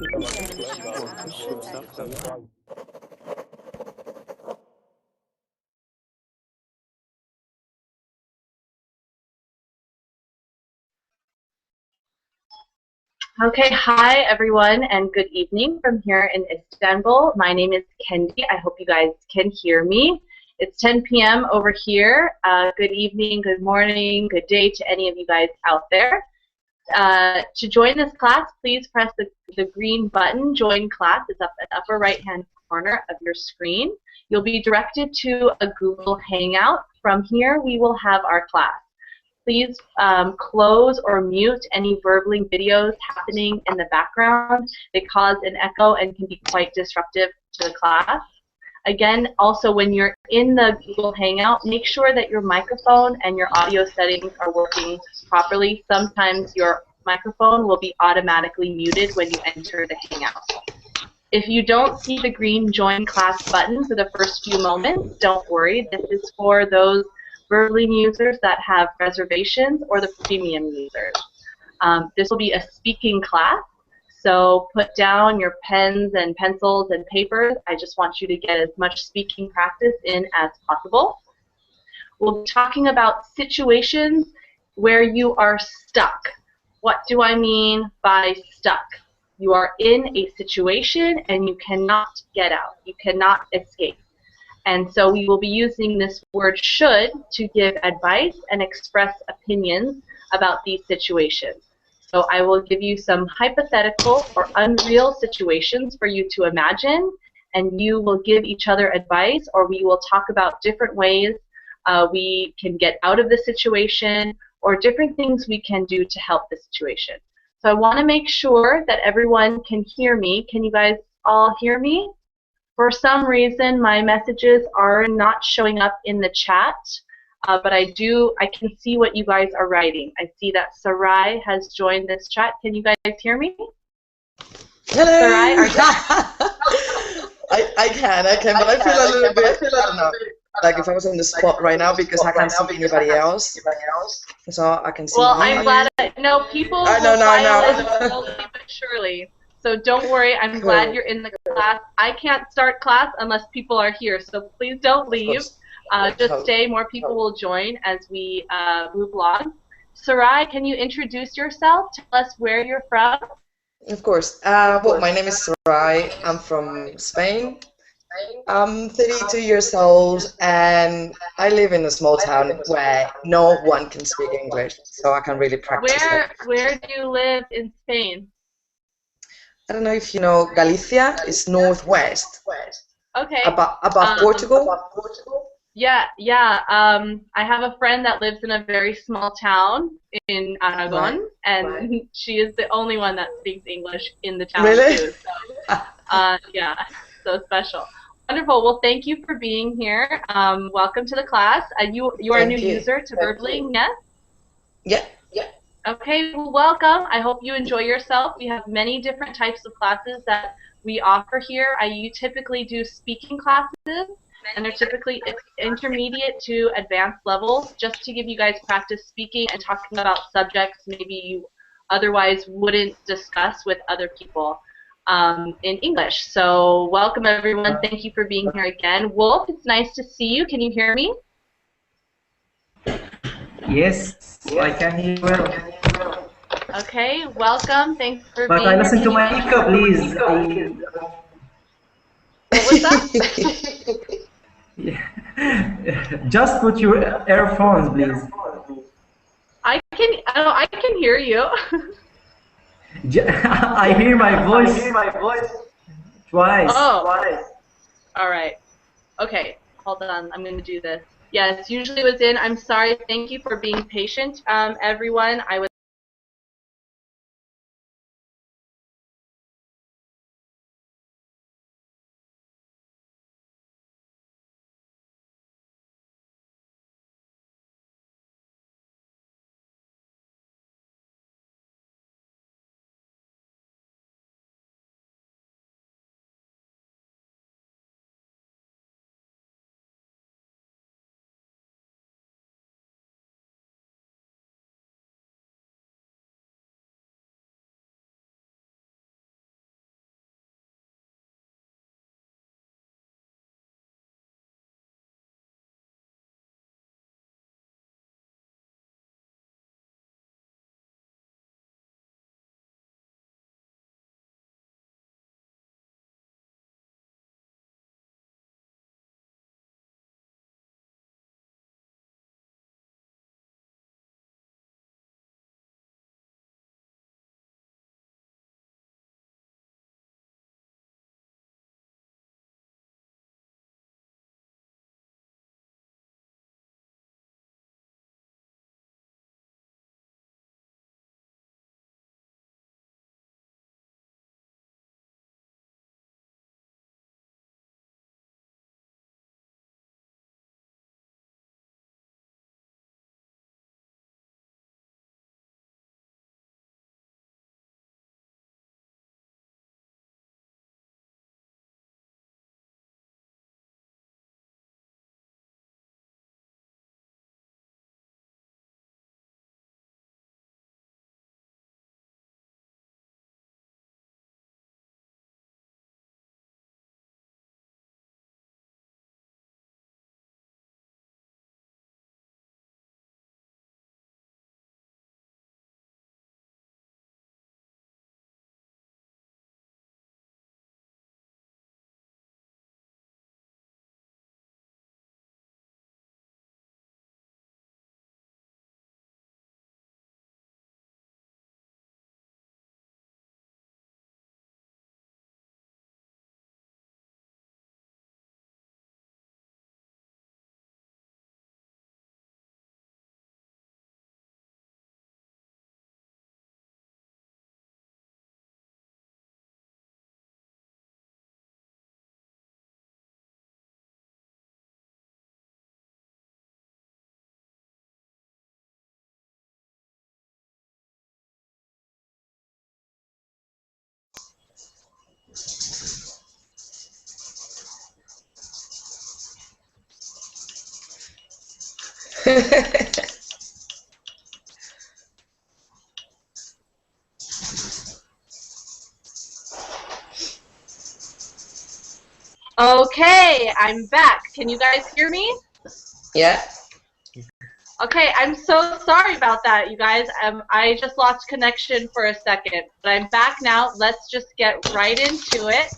Okay, hi everyone and good evening from here in Istanbul. My name is Kendy. I hope you guys can hear me. It's 10 p.m. over here. Good evening, good morning, good day to any of you guys out there. To join this class, please press the green button, Join Class. It's up in the upper right-hand corner of your screen. You'll be directed to a Google Hangout. From here, we will have our class. Please close or mute any verbling videos happening in the background. They cause an echo and can be quite disruptive to the class. Again, also when you're in the Google Hangout, make sure that your microphone and your audio settings are working properly. Sometimes your microphone will be automatically muted when you enter the Hangout. If you don't see the green Join Class button for the first few moments, don't worry. This is for those verbling users that have reservations or the premium users. This will be a speaking class, so put down your pens and pencils and papers. I just want you to get as much speaking practice in as possible. We'll be talking about situations where you are stuck. What do I mean by stuck? You are in a situation and you cannot get out. You cannot escape. And so we will be using this word should to give advice and express opinions about these situations. So I will give you some hypothetical or unreal situations for you to imagine, and you will give each other advice, or we will talk about different ways we can get out of the situation or different things we can do to help the situation. So I want to make sure that everyone can hear me. Can you guys all hear me? For some reason, my messages are not showing up in the chat, but I can see what you guys are writing. I see that Sarai has joined this chat. Can you guys hear me? Hello. Sarai, I can, but I feel a little bit, I don't know, like if I was on the spot right now because I can't see anybody else. So I can see Well, you. I'm glad. No, people will file in slowly but surely. So don't worry, I'm glad you're in the class. I can't start class unless people are here, so please don't leave. Just stay, more people will join as we move along. Sarai, can you introduce yourself? Tell us where you're from. Of course. Well, my name is Sarai. I'm from Spain. I'm 32 years old, and I live in a small town where no one can speak English, so I can really practice it. Where do you live in Spain? I don't know if you know, Galicia is northwest. Okay. Above Portugal. Yeah. I have a friend that lives in a very small town in Aragon, and she is the only one that speaks English in the town too. So, yeah, so special. Wonderful. Well, thank you for being here. Welcome to the class. You are a new user to Verbling, yes? Yeah. Okay, well, welcome. I hope you enjoy yourself. We have many different types of classes that we offer here. You typically do speaking classes, and they're typically intermediate to advanced levels, just to give you guys practice speaking and talking about subjects maybe you otherwise wouldn't discuss with other people in English. So welcome, everyone. Thank you for being here again. Wolf, it's nice to see you. Can you hear me? Yes, I can hear you well. Okay, welcome. Thanks for being here. But I listen to my echo, please. What was that? Yeah. Just put your earphones, please. I can hear you. I hear my voice twice. Oh. All right. Okay. Hold on. I'm going to do this. Yes, usually it was in. I'm sorry. Thank you for being patient, everyone. I was Okay, I'm back. Can you guys hear me? Yeah. Okay, I'm so sorry about that, you guys. I just lost connection for a second, but I'm back now. Let's just get right into it.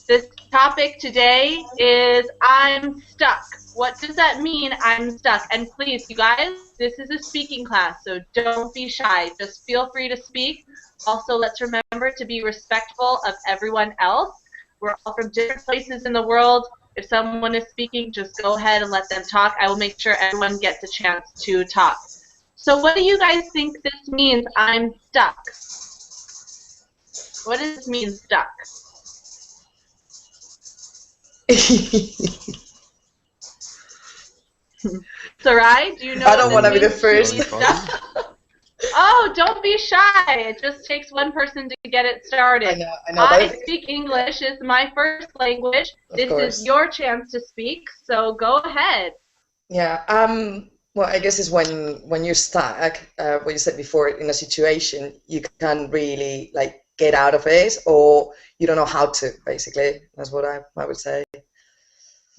This topic today is I'm stuck. What does that mean, I'm stuck? And please, you guys, this is a speaking class, so don't be shy. Just feel free to speak. Also, let's remember to be respectful of everyone else. We're all from different places in the world. If someone is speaking, just go ahead and let them talk. I will make sure everyone gets a chance to talk. So what do you guys think this means, I'm stuck? What does this mean, stuck? Sarai, do you know I don't what want to this be the means first. to be stuck? Oh, don't be shy. It just takes one person to get it started. I know. I speak English. It's my first language. This is your chance to speak, so go ahead. Yeah. Well, I guess it's when you're stuck, what you said before, in a situation, you can't really like get out of it, or you don't know how to. Basically, that's what I would say.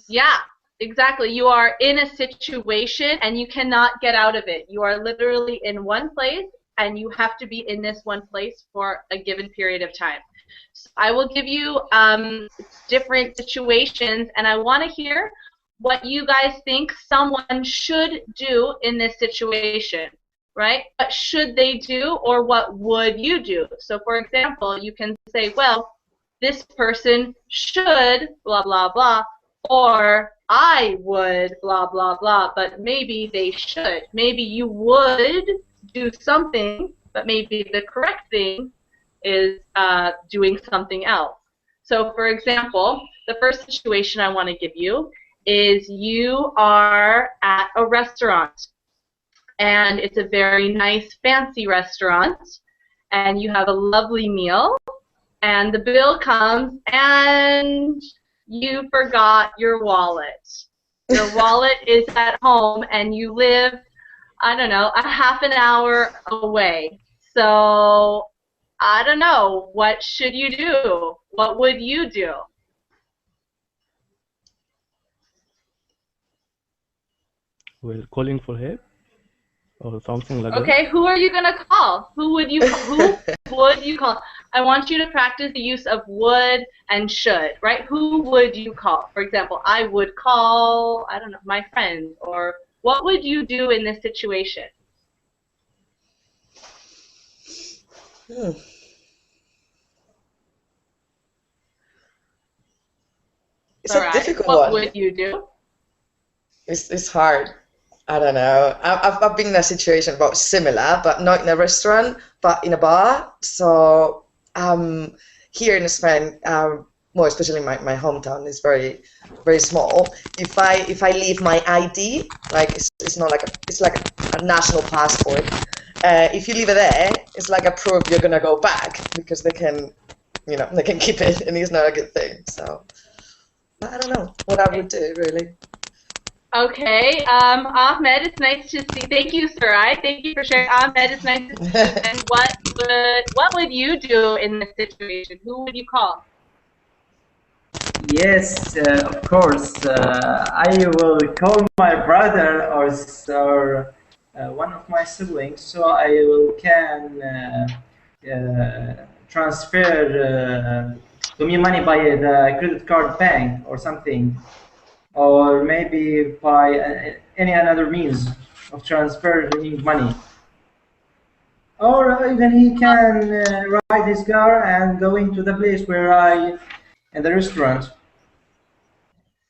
Yeah, exactly. You are in a situation and you cannot get out of it. You are literally in one place and you have to be in this one place for a given period of time. So I will give you different situations, and I want to hear what you guys think someone should do in this situation, right? What should they do, or what would you do? So for example, you can say, well, this person should blah, blah, blah, or I would blah, blah, blah, but maybe they should. Maybe you would do something, but maybe the correct thing is doing something else. So for example, the first situation I want to give you is you are at a restaurant, and it's a very nice fancy restaurant, and you have a lovely meal, and the bill comes and you forgot your wallet. Your wallet is at home and you live, I don't know, a half an hour away. So I don't know, what should you do? What would you do? Well, calling for help or something like that. Okay, who are you gonna call? Who would you call? I want you to practice the use of would and should, right? Who would you call? For example, I would call, I don't know, my friend, or what would you do in this situation? It's a difficult one. What would you do? It's hard. I don't know. I've been in a situation about similar, but not in a restaurant, but in a bar. So here in Spain, more especially my hometown is very small. If I leave my ID, like it's not like it's like a national passport. If you leave it there, it's like a proof you're gonna go back because they can, they can keep it, and it's not a good thing. So I don't know what I would do really. Okay, Ahmed, it's nice to see. Thank you, Sarai. Thank you for sharing. Ahmed, it's nice to see you. And what would you do in this situation? Who would you call? Yes, of course. I will call my brother or one of my siblings, so I can transfer to me money by the credit card bank or something, or maybe by any other means of transferring money. Or even he can ride his car and go into the place in the restaurant.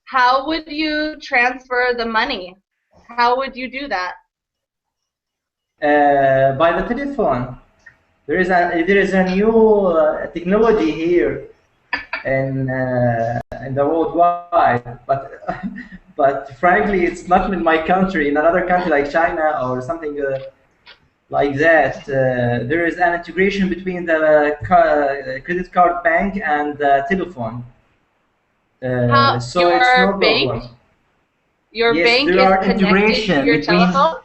How would you transfer the money? How would you do that? By the telephone. There is a new technology here in the worldwide, but frankly, it's not in my country. In another country like China or something like that, there is an integration between the credit card bank and the telephone. So it's no problem. Your Yes, bank there is are connected to integration your between. telephone?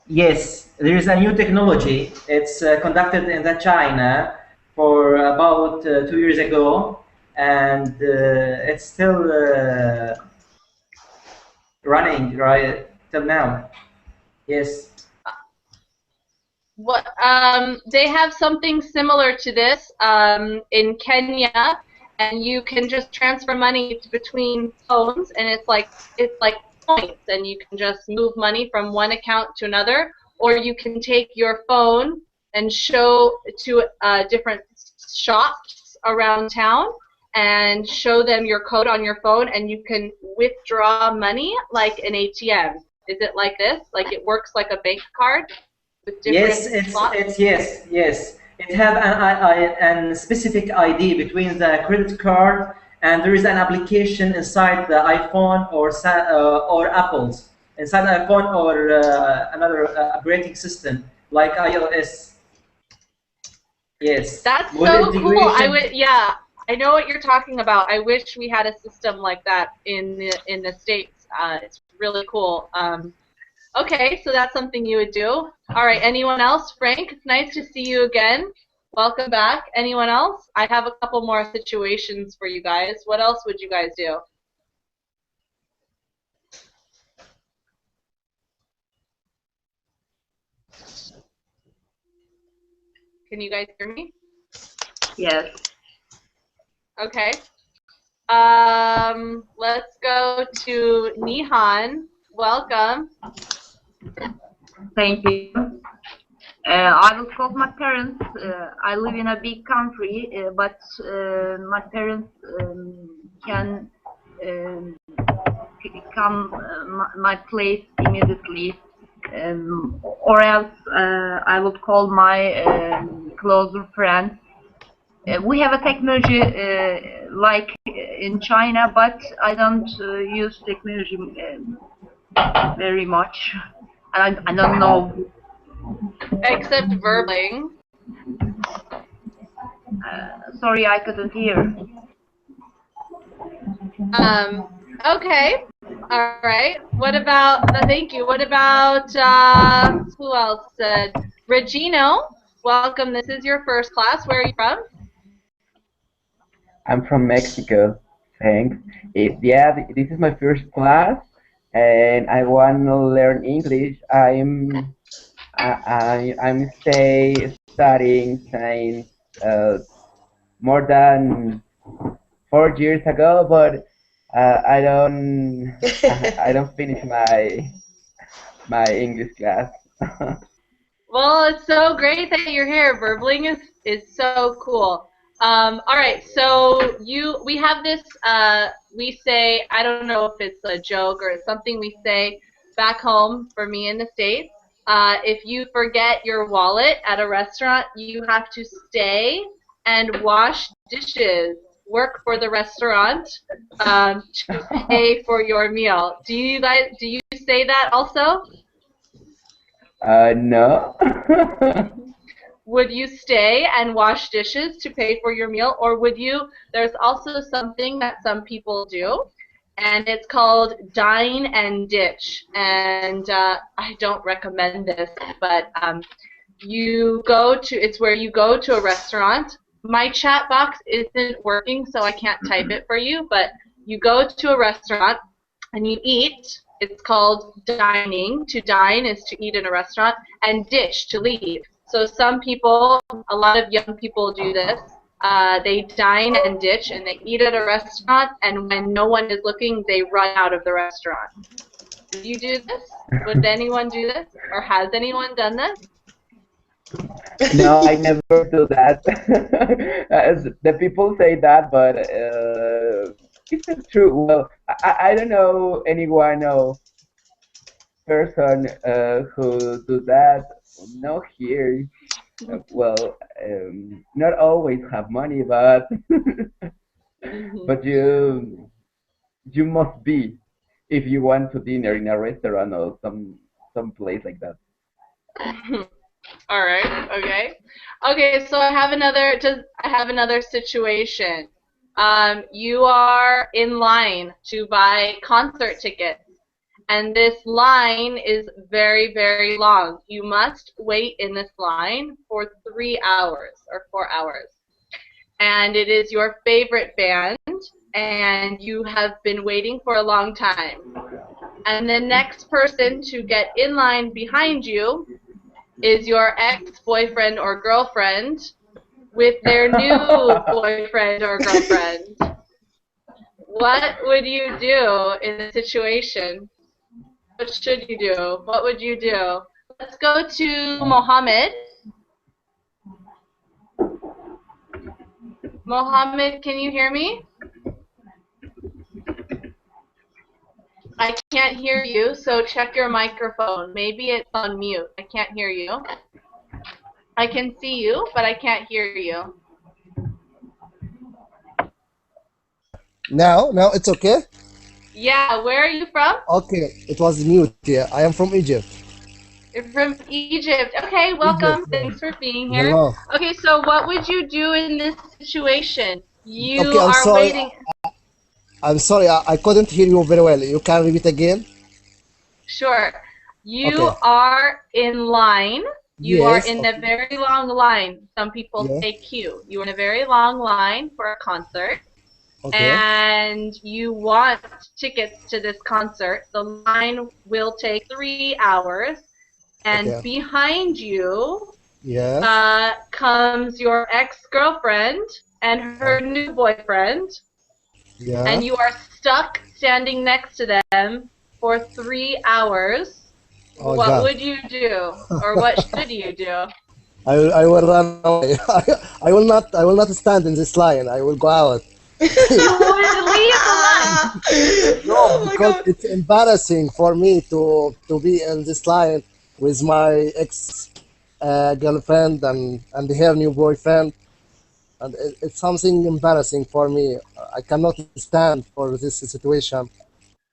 Yes, there is a new technology. It's conducted in the China for about 2 years ago, and it's still running right till now. Yes. What they have something similar to this in Kenya, and you can just transfer money between phones, and it's like points, and you can just move money from one account to another, or you can take your phone and show to different shops around town and show them your code on your phone, and you can withdraw money like an ATM. Is it like this? Like it works like a bank card? With Yes, different slots? it's yes. It have an specific ID between the credit card, and there is an application inside the iPhone or Apple's inside the iPhone or another operating system like iOS. Yes, That's with so cool. integration. Yeah, I know what you're talking about. I wish we had a system like that in the States. It's really cool. Okay, so that's something you would do. All right, anyone else? Frank, it's nice to see you again. Welcome back. Anyone else? I have a couple more situations for you guys. What else would you guys do? Can you guys hear me? Yes. Okay. Let's go to Nihan. Welcome. Thank you. I will call my parents. I live in a big country, but my parents can come my place immediately, or else I would call my closer friends. We have a technology like in China, but I don't use technology very much. I don't know. Except verbling. Sorry, I couldn't hear. Okay. All right. What about, thank you. What about, who else said? Regino, welcome. This is your first class. Where are you from? I'm from Mexico. Thanks. Yeah, this is my first class, and I want to learn English. I'm studying since more than 4 years ago, but I don't finish my English class. Well, it's so great that you're here. Verbling is so cool. All right, so we have this, we say, I don't know if it's a joke or it's something we say back home for me in the States. If you forget your wallet at a restaurant, you have to stay and wash dishes, work for the restaurant to pay for your meal. Do you say that also? No. Would you stay and wash dishes to pay for your meal, or would you, there's also something that some people do, and it's called dine and ditch, and I don't recommend this, but it's where you go to a restaurant. My chat box isn't working, so I can't type it for you, but you go to a restaurant and you eat. It's called dining. To dine is to eat in a restaurant, and ditch, to leave. So some people, a lot of young people do this. They dine and ditch, and they eat at a restaurant, and when no one is looking, they run out of the restaurant. Do you do this? Would anyone do this? Or has anyone done this? No, I never do that. The people say that, but it's not true. Well, I don't know anyone or person who do that. Not here. Well, not always have money, but but you must be if you want to dinner in a restaurant or some place like that. All right. Okay. Okay. So I have another situation. You are in line to buy concert tickets, and this line is very, very long. You must wait in this line for 3 hours or 4 hours. And it is your favorite band, and you have been waiting for a long time. And the next person to get in line behind you is your ex-boyfriend or girlfriend with their new boyfriend or girlfriend. What would you do in this situation? What should you do? What would you do? Let's go to Mohammed. Mohammed, can you hear me? I can't hear you, so check your microphone. Maybe it's on mute. I can't hear you. I can see you, but I can't hear you. Now it's okay? Yeah, where are you from? Okay, it was mute. Yeah, I am from Egypt. You're from Egypt. Okay, welcome. Egypt, Thanks for being here. Hello. Okay, so what would you do in this situation? You Okay, I'm are sorry. waiting. I'm sorry, I couldn't hear you very well. You can repeat again? Sure. You Okay. are in line. You are Yes. in a very long line. Some people Yeah. say queue. You're in a very long line for a concert. Okay. And you want tickets to this concert. The line will take 3 hours. And Okay. behind you Yes. comes your ex-girlfriend and her new boyfriend. Yeah. And you are stuck standing next to them for 3 hours. Oh, What God. would you do? Or what should you do? I will run away. I will not stand in this line. I will go out. You would leave the line. No, Oh my because God. it's embarrassing for me to be in this line with my ex girlfriend and her new boyfriend, and it's something embarrassing for me. I cannot stand for this situation.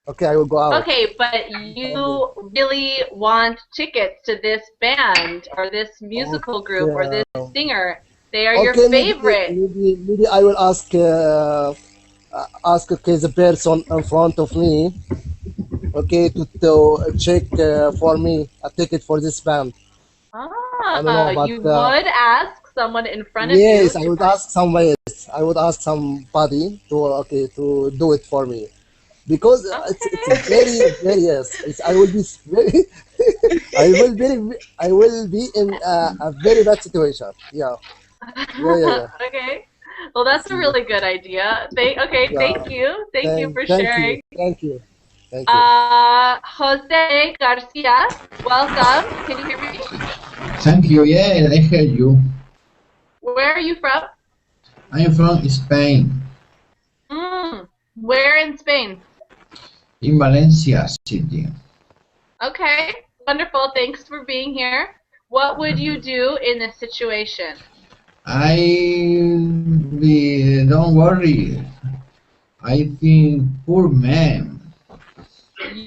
Okay, I will go out. Okay, but you really want tickets to this band or this musical group or this singer. They are your Okay, favorite. maybe I will ask okay, the person in front of me, okay, to check for me a ticket for this band. I don't know, but You would ask someone in front of yes, you I to would ask somebody. I would ask somebody to do it for me because it's very yes. I will be very I will be in a very bad situation. Yeah. Okay. Well, that's a really good idea. Okay, Yeah. thank you. Thank you for Thank sharing. you. Thank you. Thank you. Jose Garcia, welcome. Can you hear me? Thank you. Yeah, I hear you. Where are you from? I am from Spain, Where in Spain? in Valencia City. Okay, wonderful. Thanks for being here. What would you do in this situation? Don't worry. I think poor man.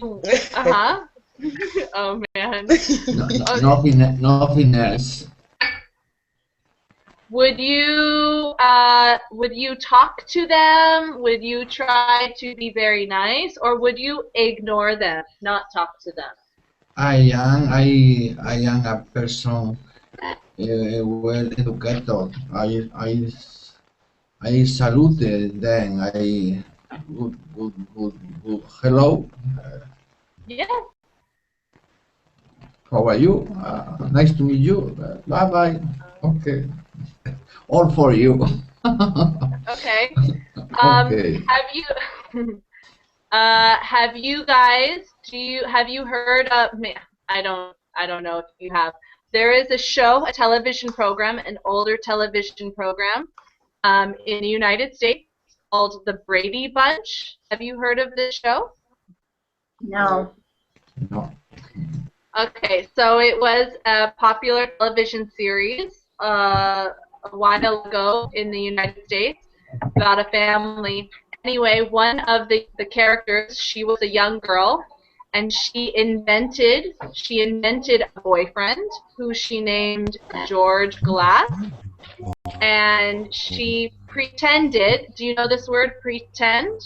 Uh-huh. Oh, man. No, Okay. nothing else. Would you talk to them? Would you try to be very nice, or would you ignore them, not talk to them? I am a person well educated. I saluted them. Good. Hello. Yeah. How are you? Nice to meet you. Bye bye. Okay. All for you. Okay. Okay. Have you guys? Have you heard of? I don't know if you have. There is a show, a television program, an older television program, in the United States called the Brady Bunch. Have you heard of this show? No. No. Okay, so it was a popular television series a while ago in the United States about a family. Anyway, one of the characters, she was a young girl, and she invented a boyfriend who she named George Glass, and she pretended. Do you know this word, pretend?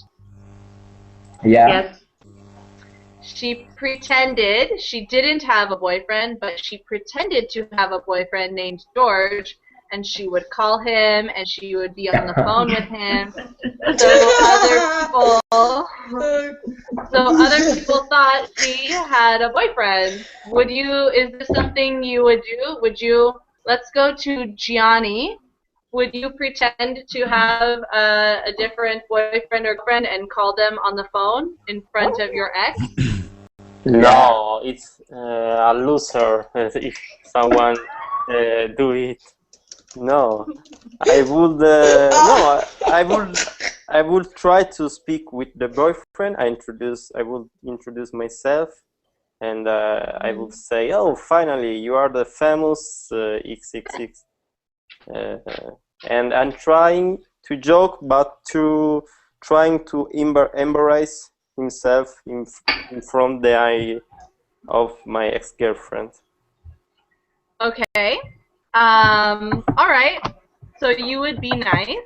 Yeah. Yes. she pretended she didn't have a boyfriend, but she pretended to have a boyfriend named George, and she would call him, and she would be on the phone with him. So other people thought she had a boyfriend. Is this something you would do? Let's go to Gianni. Would you pretend to have a different boyfriend or girlfriend and call them on the phone in front of your ex? No, it's a loser if someone do it. No, I would no. I would try to speak with the boyfriend. I would introduce myself, and I would say, "Oh, finally, you are the famous XXX." And I'm trying to joke, but trying to embrace himself in front the eye of my ex-girlfriend. Okay. All right. So you would be nice.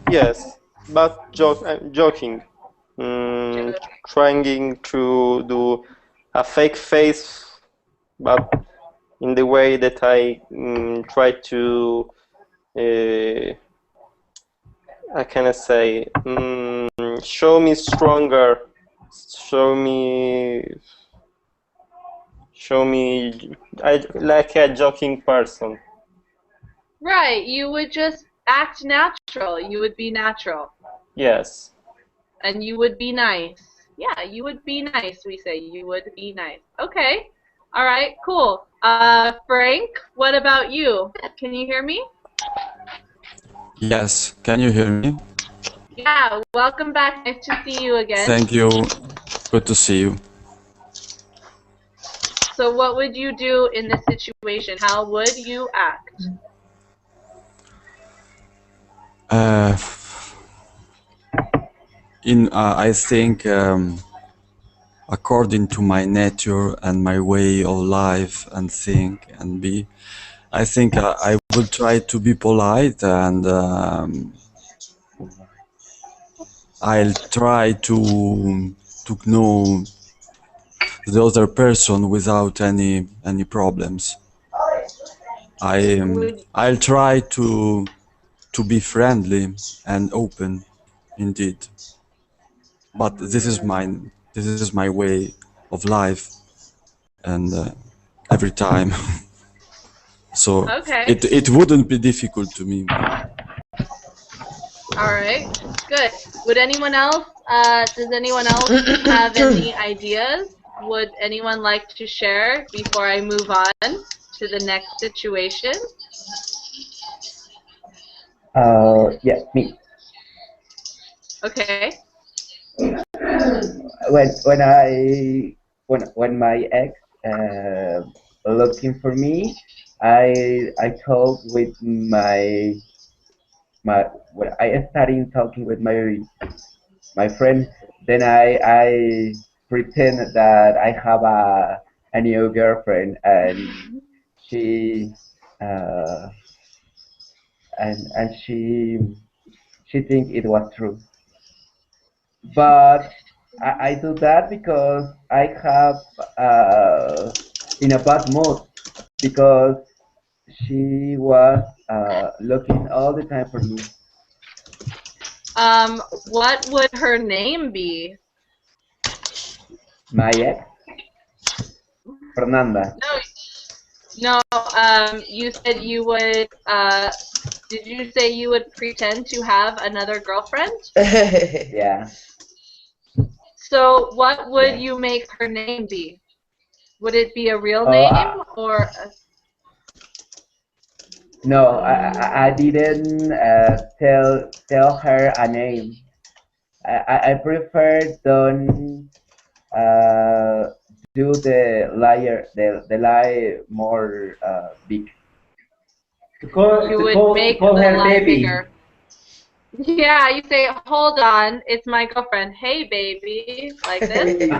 Yes, but joking. Trying to do a fake face, but in the way that I try to, how can I say, show me stronger, show me like a joking person. Right. You would just act natural. You would be natural. Yes. And you would be nice. Yeah, you would be nice, we say. You would be nice. Okay. All right, cool. Frank, what about you? Can you hear me? Yes, can you hear me? Yeah, welcome back. Nice to see you again. Thank you. Good to see you. So what would you do in this situation? How would you act? I think according to my nature and my way of life and think and be, I think I will try to be polite, and I'll try to know the other person without any problems. I'll try to be friendly and open, indeed. But this is my way of life, and every time. So okay. it wouldn't be difficult to me. All right, good. Would anyone else? Does anyone else have any ideas? Would anyone like to share before I move on to the next situation? Yeah, me. Okay. When my ex looking for me, I talk with when I started talking with my friend. Then I pretend that I have a new girlfriend, and she uh, and she think it was true. But I do that because I have in a bad mood, because she was looking all the time for me. What would her name be? My ex, Fernanda. No. You said you would. Did you say you would pretend to have another girlfriend? Yeah. So what would you make her name be? Would it be a real name or? No, I didn't tell her a name. I prefer don't do the lie more big. To call her baby. Bigger. Yeah, you say, "Hold on, it's my girlfriend. Hey, baby," like this.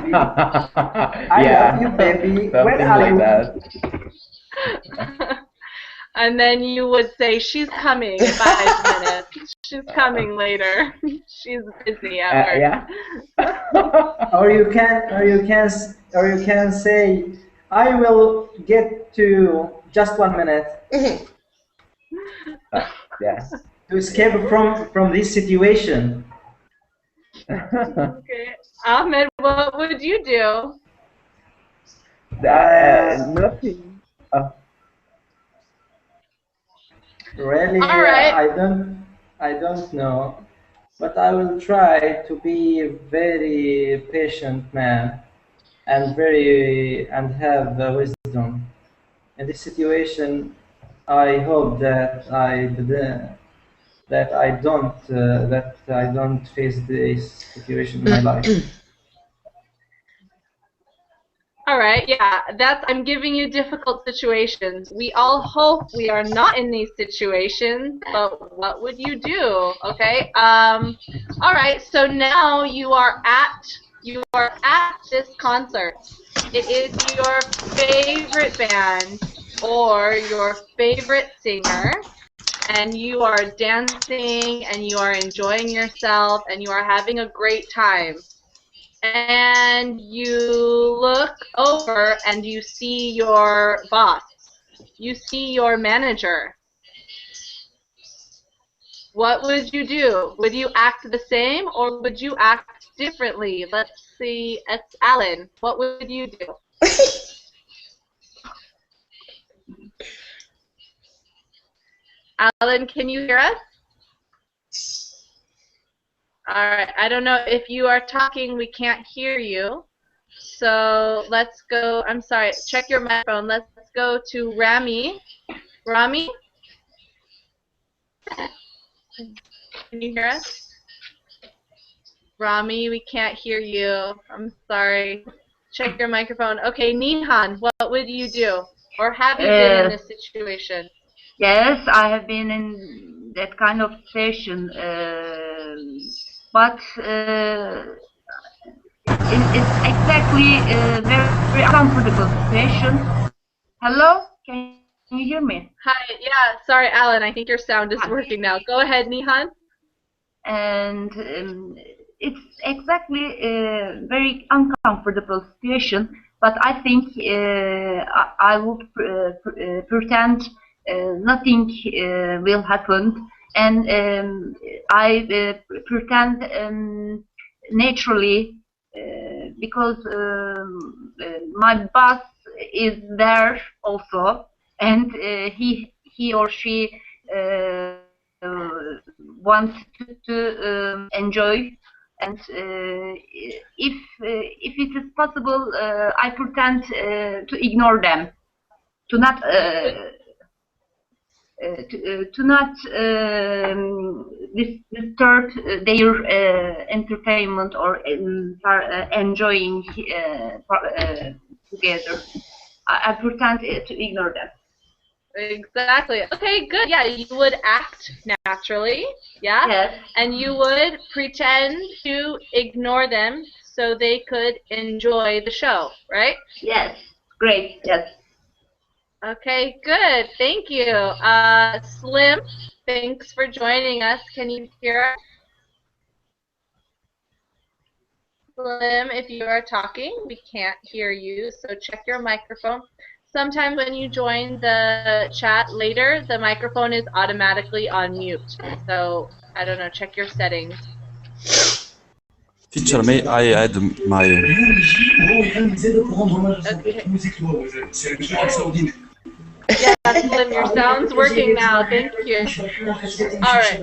I love you, baby. Where are you? And then you would say, she's coming in 5 minutes. She's coming later. She's busy at work. Yeah. or you can say, I will get to just 1 minute Yeah. to escape from this situation. Okay. Ahmed, what would you do? Nothing. Really, All right. I don't know, but I will try to be a very patient man and have wisdom. In this situation, I hope that I don't face this situation in my life. All right, yeah, I'm giving you difficult situations. We all hope we are not in these situations, but what would you do? Okay. All right. So now you are at this concert. It is your favorite band or your favorite singer, and you are dancing and you are enjoying yourself and you are having a great time. And you look over and you see your boss. You see your manager. What would you do? Would you act the same or would you act differently? Let's see. It's Alan. What would you do? Alan, can you hear us? All right. I don't know if you are talking. We can't hear you. So let's go. I'm sorry. Check your microphone. Let's go to Rami. Rami? Can you hear us? Rami, we can't hear you. I'm sorry. Check your microphone. Okay, Nihan, what would you do? Or have you been in this situation? Yes, I have been in that kind of situation, but it's exactly a very uncomfortable situation. Hello? Can you hear me? Hi, yeah, sorry, Alan, I think your sound is working now. Go ahead, Nihan. And it's exactly a very uncomfortable situation, but I think I would pretend nothing will happen, and I pretend naturally because my boss is there also, and he or she want to enjoy, and if it is possible, I pretend to ignore them, to not disturb their entertainment or enjoying together. I pretend to ignore them. Exactly. Okay, good. Yeah, you would act naturally, yeah? Yes. And you would pretend to ignore them so they could enjoy the show, right? Yes. Great. Yes. Okay, good. Thank you. Slim, thanks for joining us. Can you hear us? Slim, if you are talking, we can't hear you, so check your microphone. Sometimes when you join the chat later, the microphone is automatically on mute. So, I don't know, check your settings. Teacher, may I add my... Okay. Yeah, Slim, your sound's working now. Thank you. All right.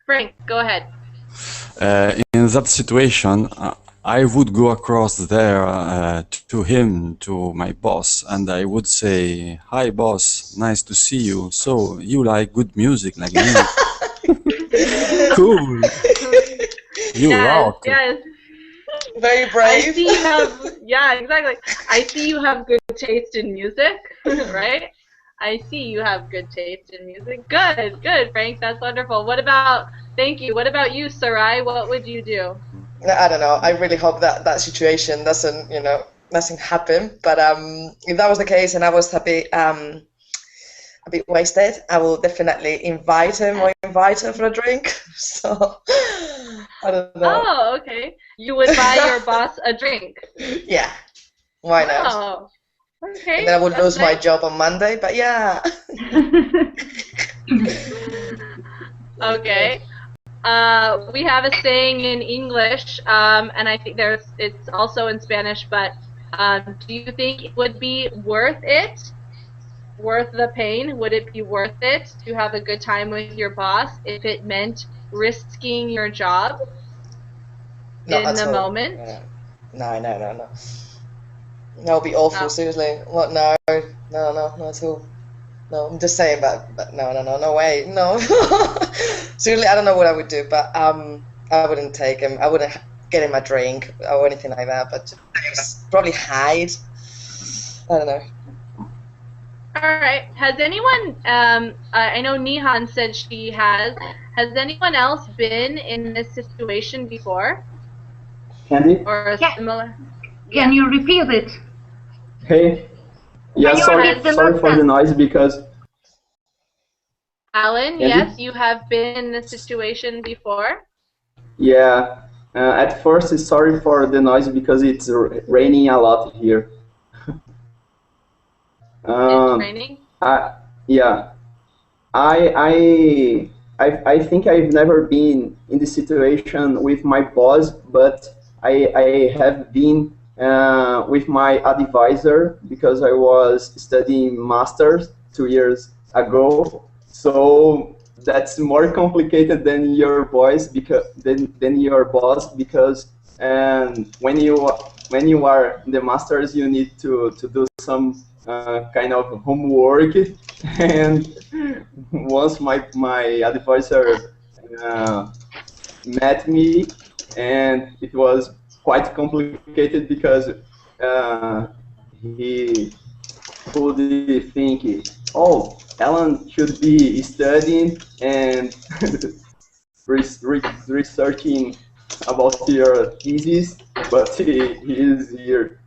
Frank, go ahead. In that situation, I would go across there to him, to my boss, and I would say, "Hi, boss, nice to see you. So, you like good music like me?" Cool. You rock. Yes. Very brave. I see you have, yeah, exactly. I see you have good taste in music, right? I see you have good taste in music. Good, good, Frank. That's wonderful. Thank you. What about you, Sarai? What would you do? I don't know. I really hope that situation doesn't happen. But if that was the case and I was happy, a bit wasted, I will definitely invite him or invite her for a drink. So I don't know. Oh, okay. You would buy your boss a drink. Yeah, why not? Oh, okay. And then I would that's lose my nice. job on Monday, but yeah. Okay. We have a saying in English, and I think it's also in Spanish, but do you think it would be worth it? Worth the pain? Would it be worth it to have a good time with your boss if it meant risking your job Not in at the all. moment? No. That would be awful, No. seriously. What? No, not at all. No, I'm just saying, but no way, no. Seriously, I don't know what I would do, but I wouldn't take him. I wouldn't get him a drink or anything like that, but just probably hide. I don't know. All right. Has anyone? I know Nihan said she has. Has anyone else been in this situation before, Kendy? or a similar? Can you repeat it? Hey. Yeah, Can you sorry, repeat the sorry last for the sentence? noise because Alan, Kendy? yes, you have been in this situation before. Yeah. At first, sorry for the noise because it's raining a lot here. It's raining. Yeah. I think I've never been in this situation with my boss, but I have been with my advisor because I was studying masters 2 years ago. So that's more complicated than your boss than your boss because when you are in the masters you need to do some kind of homework and once my advisor met me, and it was quite complicated because he could think, oh, Alan should be studying and researching about your thesis, but he is here.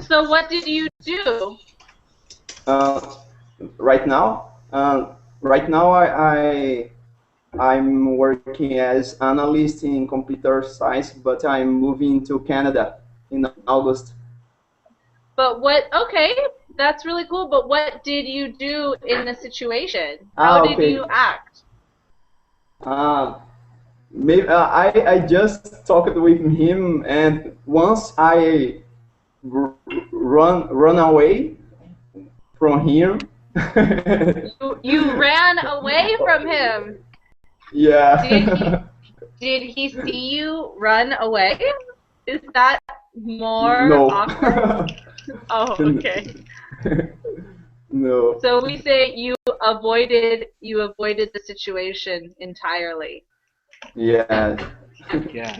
So what did you do? Right now, I'm working as analyst in computer science, but I'm moving to Canada in August. But what? Okay, that's really cool. But what did you do in the situation? How did you act? Maybe I just talked with him, and once I run away from him. You ran away from him. Yeah. Did he see you run away? Is that more No. awkward? Oh, okay. No. So we say you avoided the situation entirely. Yeah. Yeah.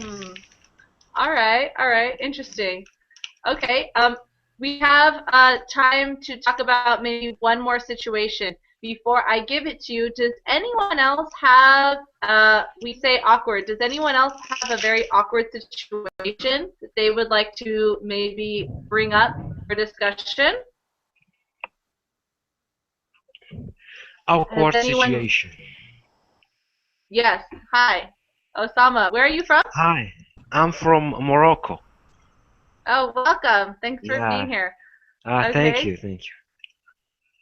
All right, interesting. Okay, we have time to talk about maybe one more situation. Before I give it to you, does anyone else have, we say awkward, does anyone else have a very awkward situation that they would like to maybe bring up for discussion? Awkward Has anyone... situation. Yes, hi. Osama, where are you from? Hi, I'm from Morocco. Oh, welcome. Thanks for Yeah. being here. Thank you.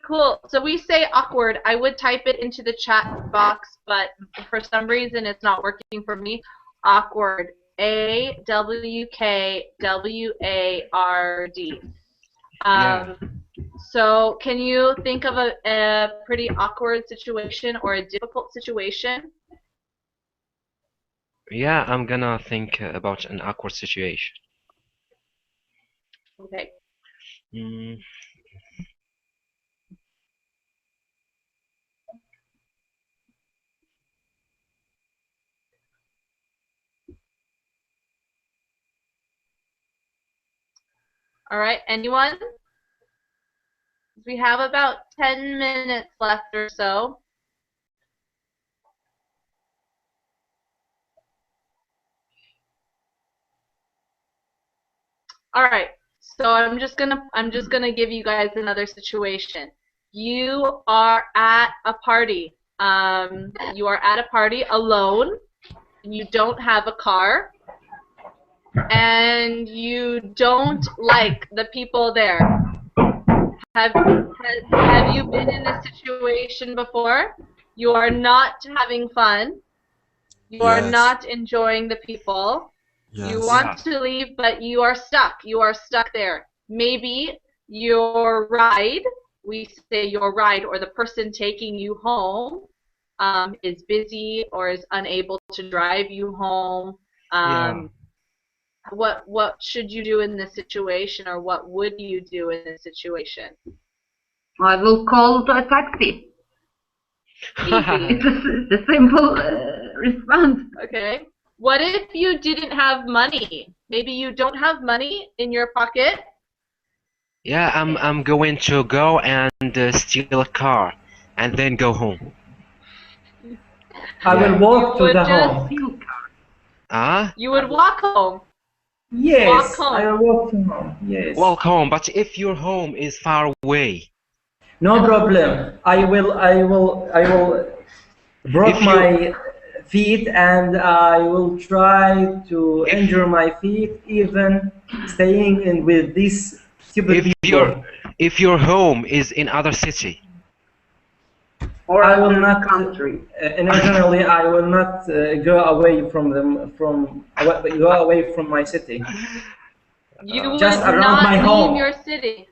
Cool. So we say awkward. I would type it into the chat box, but for some reason it's not working for me. Awkward. AWKWARD. Yeah. So can you think of a pretty awkward situation or a difficult situation? Yeah, I'm gonna think about an awkward situation. Okay. All right, anyone? We have about 10 minutes left or so. All right, So I'm just gonna give you guys another situation. You are at a party. You are at a party alone. You don't have a car, and you don't like the people there. Have you been in this situation before? You are not having fun. You are Yes. not enjoying the people. You Yes. want to leave, but you are stuck. You are stuck there. Maybe your ride, we say your ride, or the person taking you home is busy or is unable to drive you home. Yeah. What should you do in this situation, or what would you do in this situation? I will call a taxi. Easy. It's the simple response. Okay. What if you didn't have money? Maybe you don't have money in your pocket. Yeah, I'm going to go and steal a car and then go home. I will walk to would the just- home. You would walk home. Yes, Walk home. I will walk to home. Yes. Walk home, but if your home is far away. No problem. I will broke my feet and I will try to injure my feet even staying in with this stupid people. If your home is in other city. Or I will other not country. Originally I will not go away from them go away from my city. You would Just around not my leave home. your city.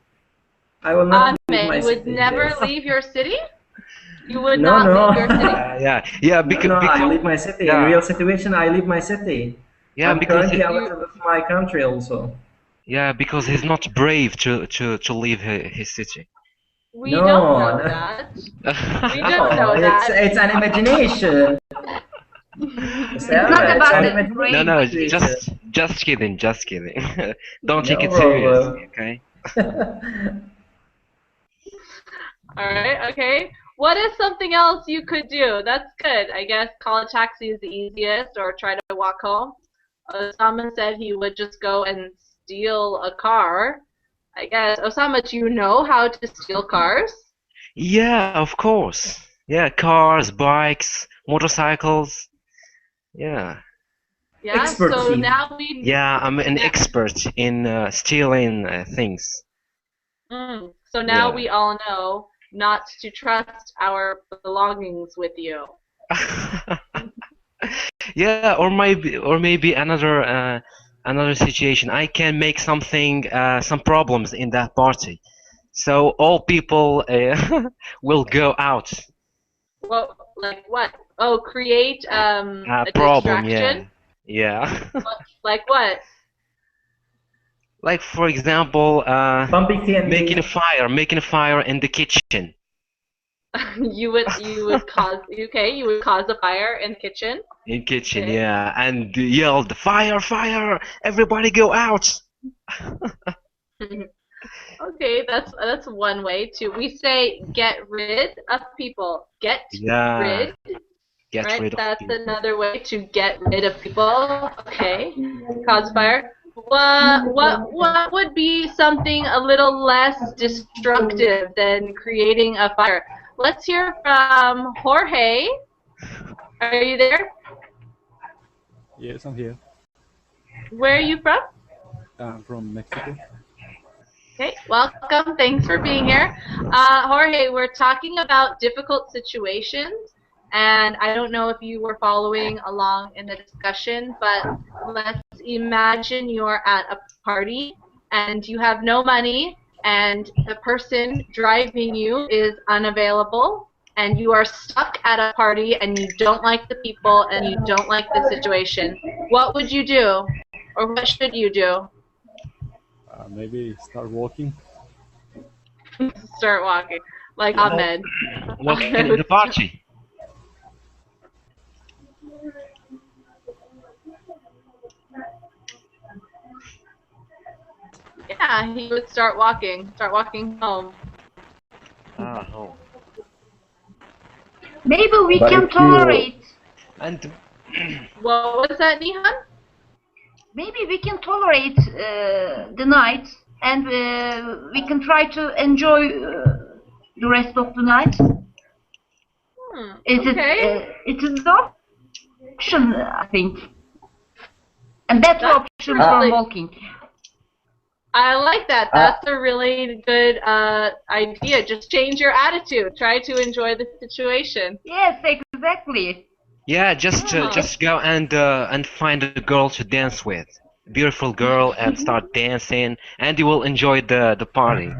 I will not leave Ahmed, my you would city. never yes. leave your city? You would No, not no. leave your city? Yeah, No, I leave my city. Yeah. In real situation, I leave my city. Yeah, I'm because currently out of my country also. Yeah, because he's not brave to leave his city. We No, don't know no. that. We No, don't know that. it's an imagination. It's not about the No, no, situation. just kidding, just kidding. Don't take No it seriously, problem. okay? Alright, okay. What is something else you could do? That's good. I guess call a taxi is the easiest, or try to walk home. Osama said he would just go and steal a car. I guess, Osama, do you know how to steal cars? Yeah, of course. Yeah, cars, bikes, motorcycles. Yeah. Yeah, so now we... Yeah, I'm an expert in stealing things. So now Yeah. we all know not to trust our belongings with you. Yeah, or maybe another situation. I can make some problems in that party, so all people will go out. Well, like what? Oh, create a Problem, distraction? yeah. Like what? Like for example, making a fire in the kitchen. you would cause a fire in the kitchen. In kitchen, Okay. yeah, and yelled, "Fire, fire! Everybody go out!" Okay, that's one way to. We say get rid of people. Get Yeah. rid. Get Right, rid of that's people. another way to get rid of people. Okay, cause fire. What would be something a little less destructive than creating a fire? Let's hear from Jorge. Are you there? Yes, I'm here. Where are you from? I'm from Mexico. Okay, welcome. Thanks for being here. Jorge, we're talking about difficult situations, and I don't know if you were following along in the discussion, but let's imagine you're at a party and you have no money and the person driving you is unavailable and you are stuck at a party and you don't like the people and you don't like the situation. What would you do? Or what should you do? Maybe start walking. Start walking. Like Ahmed. Walk in the party. Yeah, he would start walking home. Oh. Maybe we But can if you- tolerate. And What was that, Nihan? Maybe we can tolerate the night and we can try to enjoy the rest of the night. It is an option, I think, and that's the option for walking. I like that. That's a really good idea. Just change your attitude. Try to enjoy the situation. Yes, exactly. Yeah, just go and find a girl to dance with, a beautiful girl, and start dancing, and you will enjoy the party.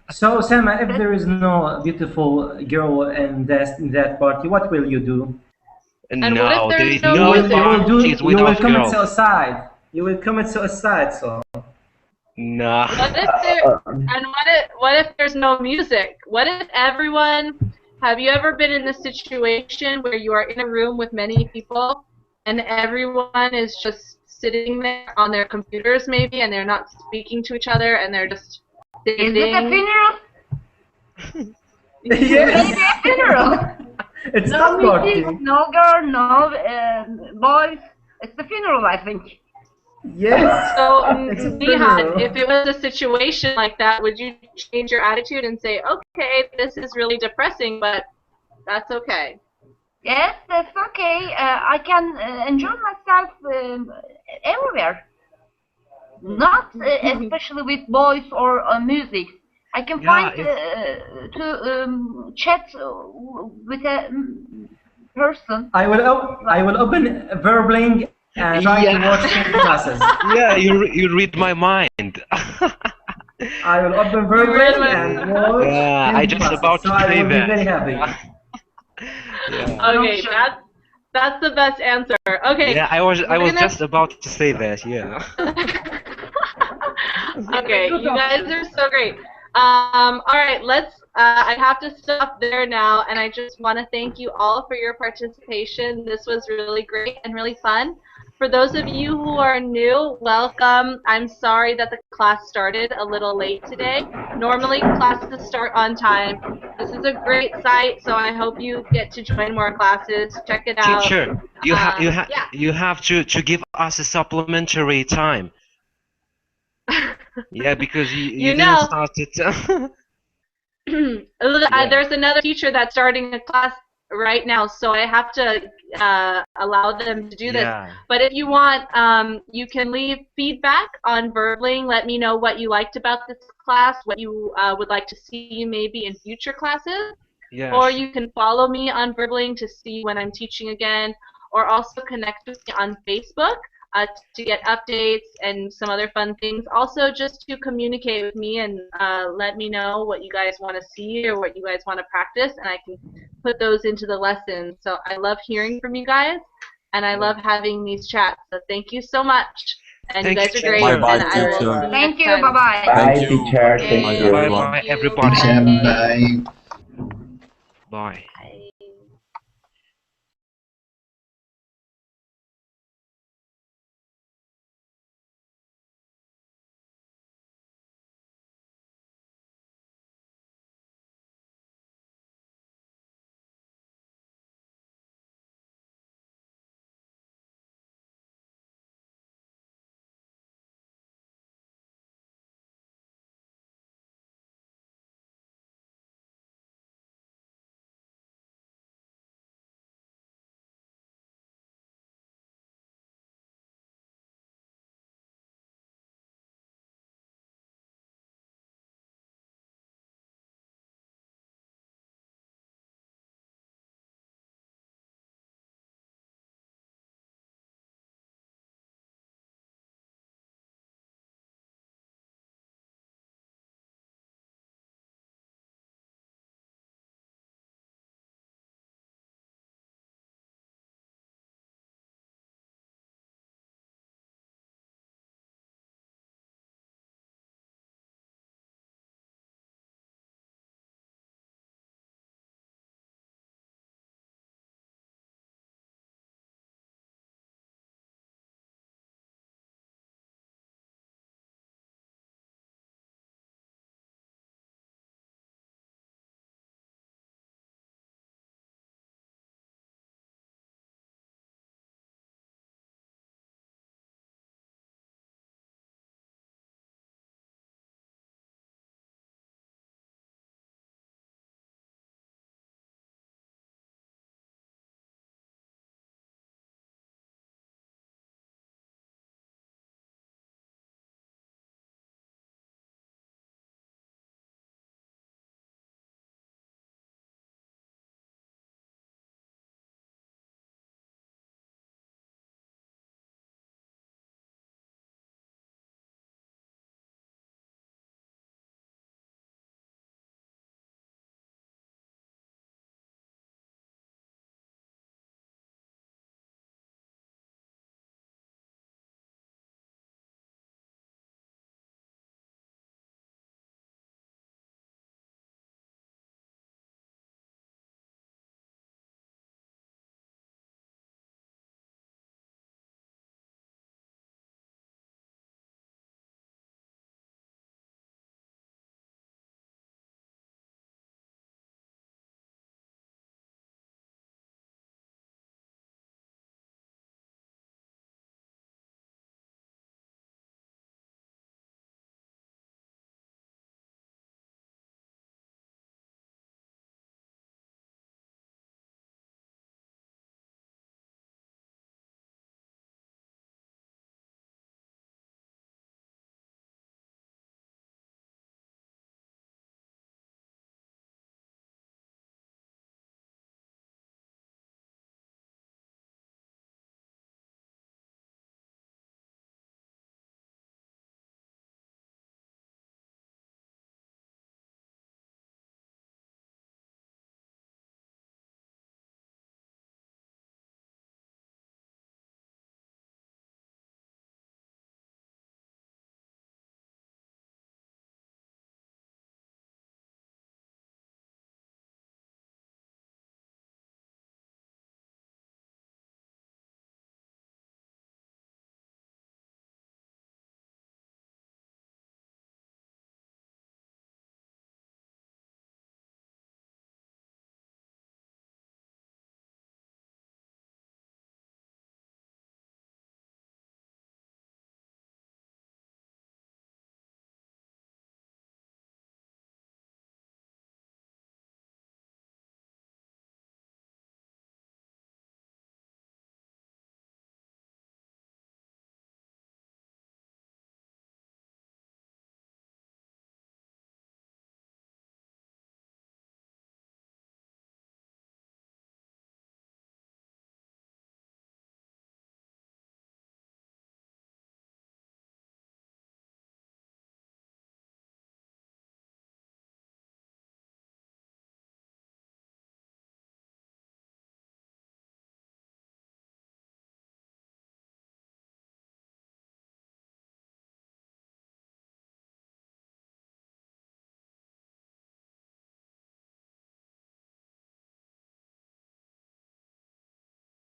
So, Selma, if there is no beautiful girl in that party, what will you do? No, there is no parties you without will commit girls. suicide. You will commit suicide. So. No. What if there, and what if there's no music? What if everyone? Have you ever been in a situation where you are in a room with many people and everyone is just sitting there on their computers maybe and they're not speaking to each other and they're just sitting? Is it a funeral? Yes. Maybe a funeral. It's no not music, party. no girl, no boys. It's a funeral, I think. Yes. So, It's a Nihat, funeral. if it was a situation like that, would you change your attitude and say, okay, this is really depressing, but that's okay? Yes, that's okay. I can enjoy myself everywhere. Not especially with voice or music. I can find to chat with a person. I will open Verbling and try to watch classes. Yeah, you read my mind. I will open Verbling and watch. Yeah, I just about to so I say will be that. very happy. Yeah. Okay, that's the best answer. Okay. Yeah, I was just about to say that. Yeah. Okay, you guys are so great. All right, let's. I have to stop there now, and I just want to thank you all for your participation. This was really great and really fun. For those of you who are new, welcome. I'm sorry that the class started a little late today. Normally, classes start on time. This is a great site, so I hope you get to join more classes. Check it out. Teacher, you have to give us a supplementary time. Yeah, because you didn't start it. There's another teacher that's starting a class right now, so I have to allow them to do this. Yeah. But if you want, you can leave feedback on Verbling. Let me know what you liked about this class, what you would like to see maybe in future classes. Yes. Or you can follow me on Verbling to see when I'm teaching again, or also connect with me on Facebook to get updates and some other fun things. Also, just to communicate with me and let me know what you guys want to see or what you guys want to practice, and I can put those into the lessons. So I love hearing from you guys, and I love having these chats. So thank you so much. And you guys are great. Bye-bye, and I will see you Thank you. next time. Bye-bye. Bye, Thank you. teacher. Bye, Thank you. everyone. Bye, everybody. Bye. Bye.